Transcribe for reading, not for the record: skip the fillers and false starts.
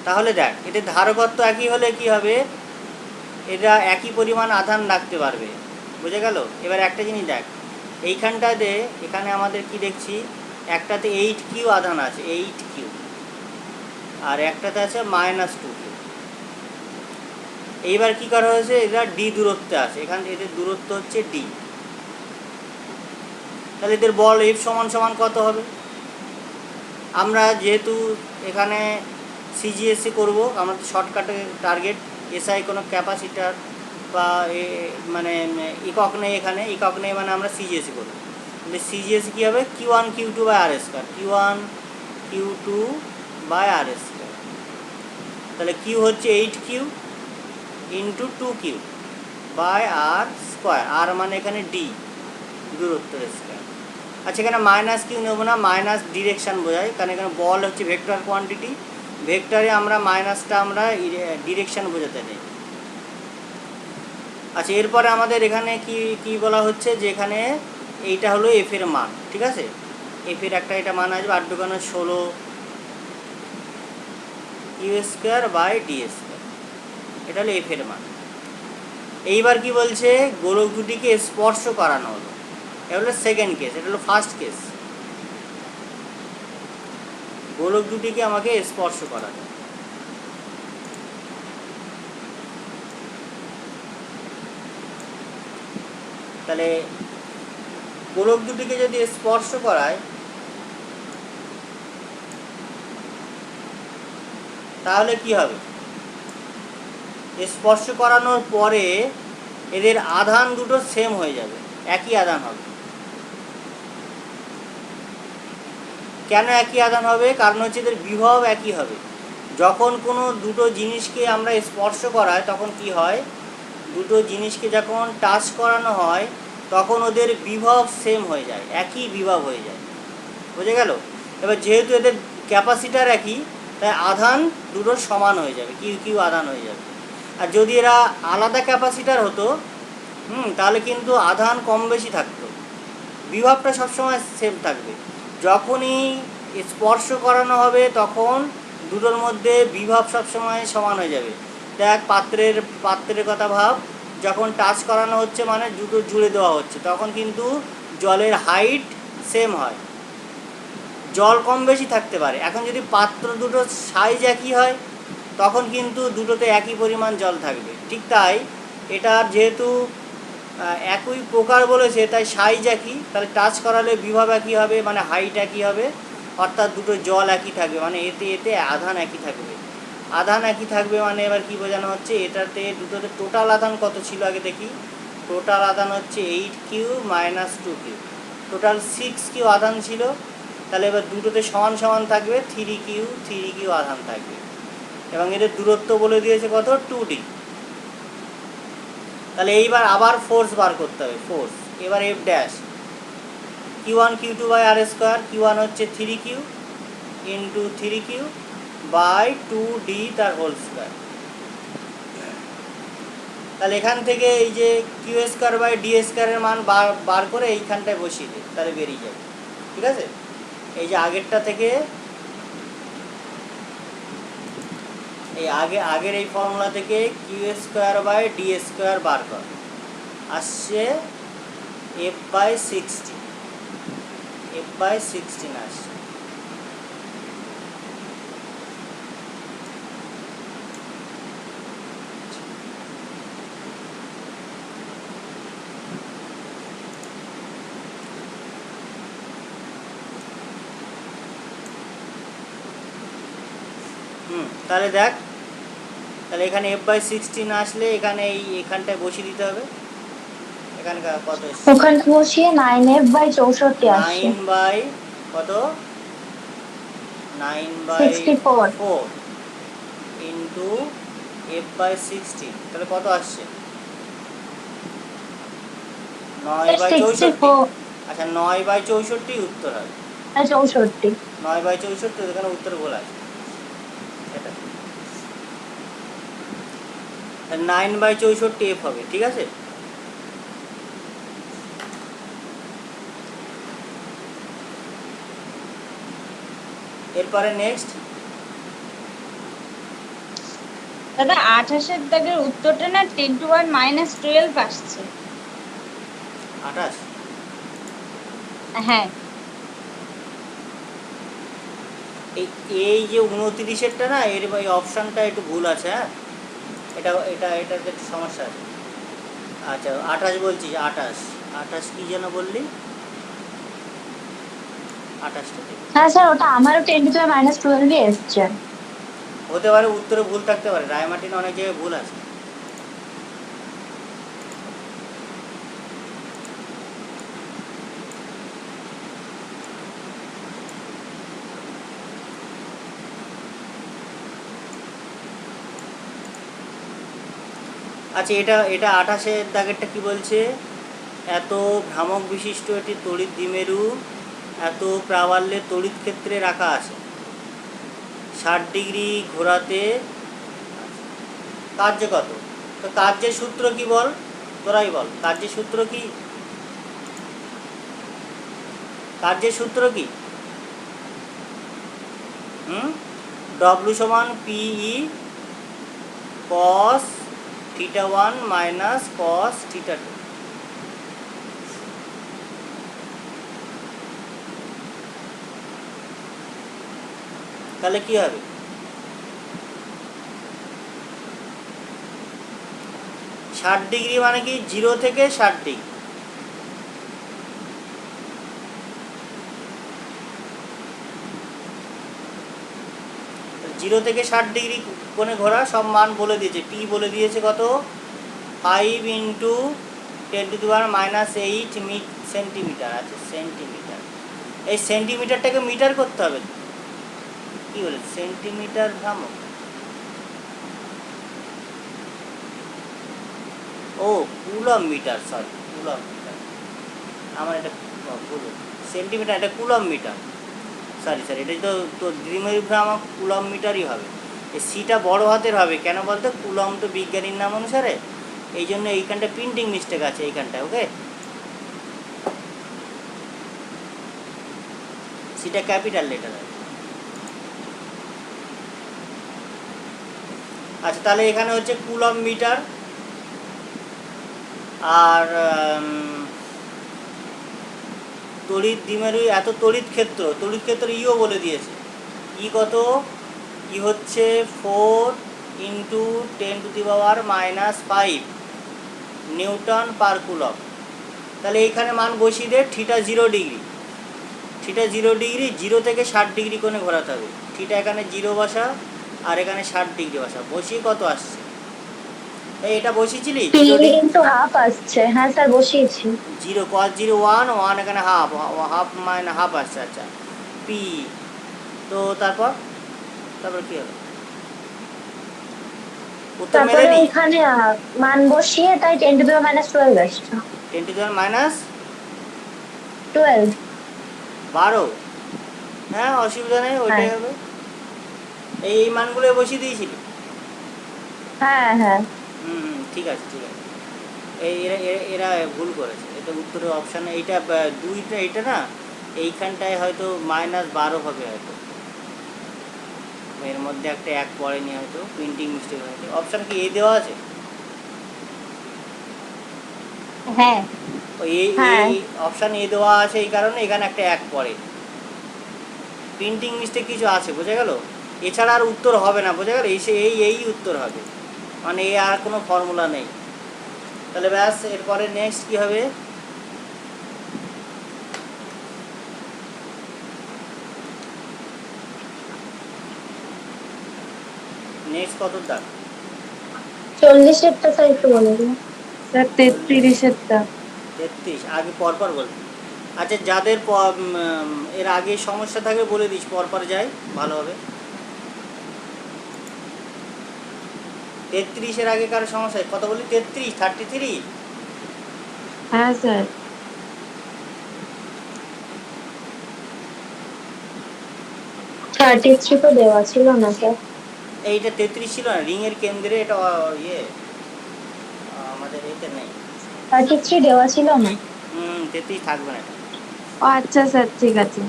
তাহলে দেখ এদের ধারকত্ব একই হলে কি হবে, এরা একই পরিমাণ আধান রাখতে পারবে, বুঝে গেল। এবার একটা জিনিস দেখ, এইখানটাতে এখানে আমাদের কি দেখছি, একটাতে 8Q আধান আছে, 8Q, আর একটাতে আছে -2Q। এইবার কি করা হয়েছে, এরা ডি দূরত্বে আছে, এখান এদের দূরত্ব হচ্ছে ডি। তাহলে এদের বল এফ সমান সমান কত হবে? আমরা যেহেতু এখানে সিজিএসসি করব, আমরা তো শর্টকাটে টার্গেট, এসআই কোনো ক্যাপাসিটার বা মানে একক নেই, এখানে একক নেই, মানে আমরা সিজিএসসি করব। তাহলে সিজিএসসি কী হবে, Q1 Q2 by R square, Q1 Q2 by R square. তাহলে কিউ হচ্ছে 8Q into 2Q by R square, আর মানে এখানে ডি দূরত্বের স্কোয়ার। আচ্ছা এখানে -Q নেব না, মাইনাস ডিরেকশান বোঝায়, কারণ এখানে বল হচ্ছে ভেক্টর কোয়ান্টিটি, ভেক্টরে আমরা মাইনাসটা আমরা ডিরেকশান বোঝাতে নেই। আচ্ছা এরপরে আমাদের এখানে কি কি বলা হচ্ছে, যে এখানে এইটা হলো এফ এর মান, ঠিক আছে, এফ এর একটা এটা মান আসবে 8×16 Q square by D square, এটা হলো এফ এর মান। এইবার কি বলছে, গোলক দুটিকে স্পর্শ করানো হলো, এটা হলো সেকেন্ড কেস, এটা হলো ফার্স্ট কেস। গোলক দুটিকে আমাকে স্পর্শ করানো, তাহলে গোলক দুটিকে যদি স্পর্শ করায় তাহলে কি হবে, স্পর্শ করানোর পরে এদের আধান দুটো সেম হয়ে যাবে, একই আধান হবে। কেন একই আধান হবে, কারণ হচ্ছে এদের বিভব একই হবে। যখন কোনো দুটো জিনিসকে আমরা স্পর্শ করাই তখন কি হয়, দুটো জিনিসকে যখন টাচ করানো হয় তখন ওদের বিভব সেম হয়ে যায়, একই বিভব হয়ে যায়, বুঝে গেল। এবার যেহেতু এদের ক্যাপাসিটার একই, তাই আধান দুটো সমান হয়ে যাবে, কিউ কিউ আধান হয়ে যাবে। আর যদি এরা আলাদা ক্যাপাসিটার হতো, তাহলে কিন্তু আধান কম বেশি থাকতো, বিভবটা সবসময় সেম থাকবে। যখনই স্পর্শ করানো হবে তখন দুটোর মধ্যে বিভব সবসময় সমান হয়ে যাবে। দেখ পাত্রের কথা ভাব, যখন টাচ করানো হচ্ছে মানে দুটো জুড়ে দেওয়া হচ্ছে, তখন কিন্তু জলের হাইট সেম হয়, জল কম বেশি থাকতে পারে। এখন যদি পাত্র দুটো সাইজ একই হয় তখন কিন্তু দুটোতে একই পরিমাণ জল থাকবে। ঠিক তাই এটার যেহেতু একই প্রকার বলেছে তাই সাইজ একই, তাহলে টাচ করালে বিভব একই হবে, মানে হাইট একই হবে, অর্থাৎ দুটো জল একই থাকবে, মানে এতে এতে আধান একই থাকবে। আধান একই থাকবে মানে এবার কি বোঝানো হচ্ছে, এটাতে দুটোতে টোটাল আধান কত ছিল আগে দেখি। টোটাল আধান হচ্ছে 8Q - 2Q, টোটাল 6Q আধান ছিল। তাহলে এবার দুটোতে সমান সমান থাকবে, 3Q আধান থাকবে, এবং এদের দূরত্ব বলে দিয়েছে কত, 2D। তাহলে এইবার আবার ফোর্স বার করতে হবে, ফোর্স। এবার F dash, Q1 Q2 by R square, Q1 হচ্ছে 3Q into 3Q by 2D তার হোল স্কোয়ার। তাহলে এখান থেকে এই যে কিউ স্কোয়ার বাই ডি স্কোয়ারের মান বার করে এইখানটায় বসিয়ে দিই, তাহলে বেরিয়ে যাবে, ঠিক আছে। এই যে আগেরটা থেকে এই আগের এই ফর্মুলা থেকে Q square by D square বার কর, আসছে f/16, f/16 আসছে। তাহলে দেখ, তাহলে এখানে f/16 আসলে এখানে এখানটায় বসিয়ে দিতে হবে। এখানকার কত এসছে, ওখানে বসিয়ে 9f/64 আসছে, 9 বাই কত, 9/4 ইন্টু f/16, তাহলে কত আসছে, 9/64। আচ্ছা 9/64 উত্তর হবে, 64। 9/64, এখানে উত্তর ভুল আছে, এটা 9/64 এফ হবে, ঠিক আছে। এরপরে নেক্সট দাদা 28-এর দাগের উত্তরটা না 10⁻⁻12 আসছে। 28? হ্যাঁ এই এই যে 29-এরটা না, এর এই অপশানটা একটু ভুল আছে। হ্যাঁ, এটাতে একটু সমস্যা আছে। আচ্ছা 28 বলছিস, 28 কি যেন বললি? 28টা থেকে হ্যাঁ স্যার, ওটা আমারও 10⁻12 এসছে। হতে পারে, উত্তরে ভুল থাকতে পারে, রায়মার্টিনে অনেক জায়গায় ভুল আছে। আচ্ছা, এটা 28-এর দাগেরটা কি বলছে? এত ভ্রামক বিশিষ্ট এটি তড়িৎ দ্বিমেরু এত প্রাবল্যে তড়িৎ ক্ষেত্রে রাখা আছে, 60 ডিগ্রি ঘোরাতে কার্য কত? তো কার্যের সূত্র কি বল, তোরাই বল, কার্যের সূত্র কি? কার্যের সূত্র কি? ডব্লু সমান PE cos theta 1 minus cos theta 2। তাহলে কি হবে? 60 ডিগ্রি মানে কি? 0 থেকে 60 ডিগ্রি। জিরো থেকে 60 ডিগ্রি কোণে ঘোরা সব মান বলে দিয়েছে, টি বলে দিয়েছে কত? 5 ইন্টু 10⁻⁻8 সেন্টিমিটার আছে, সেন্টিমিটার। এই সেন্টিমিটারটাকে মিটার করতে হবে। কি বলে সেন্টিমিটার ভ্রামক? ও coulomb metre, sorry coulomb metre, আমার এটা ভুল, সেন্টিমিটার, এটা কুলম মিটার, সরি এটা তো দ্বিমেরু ভ্রামক কুলম মিটারই হবে। এই সিটা বড় হাতের হবে, কেন বলতো? কুলম তো বিজ্ঞানীর নাম অনুসারে, এই জন্য এইখানটা প্রিন্টিং মিস্টেক আছে এইখানটায়। ওকে, সিটা ক্যাপিটাল লেটার হবে। আচ্ছা, তাহলে এখানে হচ্ছে কুলম মিটার। আর তড়িৎ দ্বিমেরু এত তড়িৎ ক্ষেত্র ইও বলে দিয়েছে। ই কত? ই হচ্ছে 4 ইন্টু 10⁻⁻5 নিউটন পার কুলম। তাহলে এইখানে মান বসিয়ে দে, থিটা 0 ডিগ্রি, থিটা 0 ডিগ্রি, 0 থেকে 60 ডিগ্রি কোণে ঘোরাতে হবে। থিটা এখানে 0 বসা, আর এখানে 60 ডিগ্রি বসা, বসিয়ে কত আসছে? এটা বসিয়েছিলি পি 0 ডিগ্রি, ইন্টু হাফ আসছে। হ্যাঁ স্যার, বসিয়েছি। 0 cos 0 1, 1 এখানে হাফ, হাফ মানে হাফ আসছে। আচ্ছা পি, তো তারপর কি হলো? উত্তর তারপরে মেলেনি? ওইখানে মান বসিয়ে তাই 10⁻12 আসছে। 10⁻12। 12। হ্যাঁ, অসুবিধা নেই, হ্যাঁ ওইটাই হবে। এই মানগুলো বসিয়ে দিয়েছিলি? হ্যাঁ হ্যাঁ। ঠিক আছে ঠিক আছে। এরা ভুল করেছে, এটা উত্তরের অপশানে এইটা দুইটা, এইটা না এইখানটায় হয়তো -12 হবে হয়তো, এর মধ্যে একটা এক পড়েনি হয়তো, প্রিন্টিং মিস্টেক হয়েছে। অপশান কি এই দেওয়া আছে? হ্যাঁ হ্যাঁ এই অপশান এ দেওয়া আছে, এই কারণে এখানে একটা এক পড়ে, প্রিন্টিং মিস্টেক কিছু আছে, বোঝা গেল? এছাড়া আর উত্তর হবে না, বোঝা গেল? এই উত্তর হবে, মানে এ আর কোনো ফর্মুলা নেই। তাহলে ব্যাস, এরপরে নেক্সট কি হবে? নেক্সট কত দাগ? 40-এরটা স্যার একটু বলে দিন। স্যার 33-এরটা। 33 আগে পরপর বলবি। আচ্ছা, যাদের এর আগে সমস্যা থাকে বলে দিস, পরপর যায় ভালো হবে। 33-এর আগে কারো সমস্যা, কত বলি? 33? হ্যাঁ স্যার। 33 তো দেওয়া ছিল না স্যার। এইটা 33 ছিল না, রিংয়ের কেন্দ্রে, এটা ইয়ে আমাদের এতে নেই। 33 দেওয়া ছিল না। 33 থাকবে না এটা। ও আচ্ছা স্যার, ঠিক আছে।